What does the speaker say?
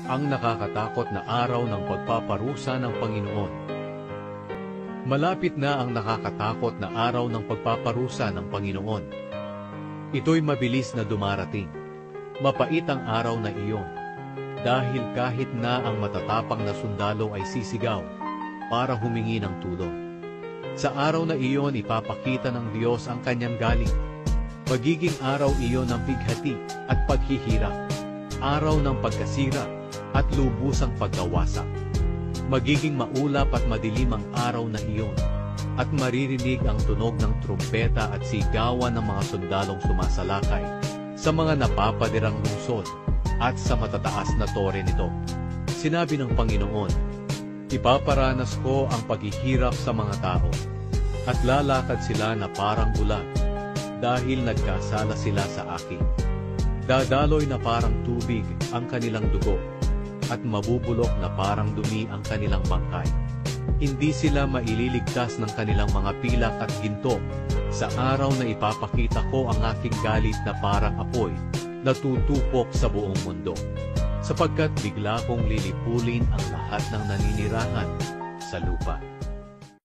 ang nakakatakot na araw ng pagpaparusa ng Panginoon. Malapit na ang nakakatakot na araw ng pagpaparusa ng Panginoon. Ito'y mabilis na dumarating. Mapait ang araw na iyon, dahil kahit na ang matatapang na sundalo ay sisigaw para humingi ng tulong. Sa araw na iyon ipapakita ng Diyos ang kanyang galing. Magiging araw iyon ng bighati at paghihirap, araw ng pagkasira at lubusang pagkawasak. Magiging maulap at madilim ang araw na iyon, at maririnig ang tunog ng trumpeta at sigawan ng mga sundalong sumasalakay sa mga napapadirang lungsod at sa matataas na tore nito. Sinabi ng Panginoon, ipaparanas ko ang paghihirap sa mga tao, at lalakad sila na parang bulag, dahil nagkasala sila sa akin. Dadaloy na parang tubig ang kanilang dugo, at mabubulok na parang dumi ang kanilang bangkay. Hindi sila maililigtas ng kanilang mga pilak at ginto sa araw na ipapakita ko ang aking galit na parang apoy na tutupok sa buong mundo, sapagkat bigla kong lilipulin ang lahat ng naninirahan sa lupa.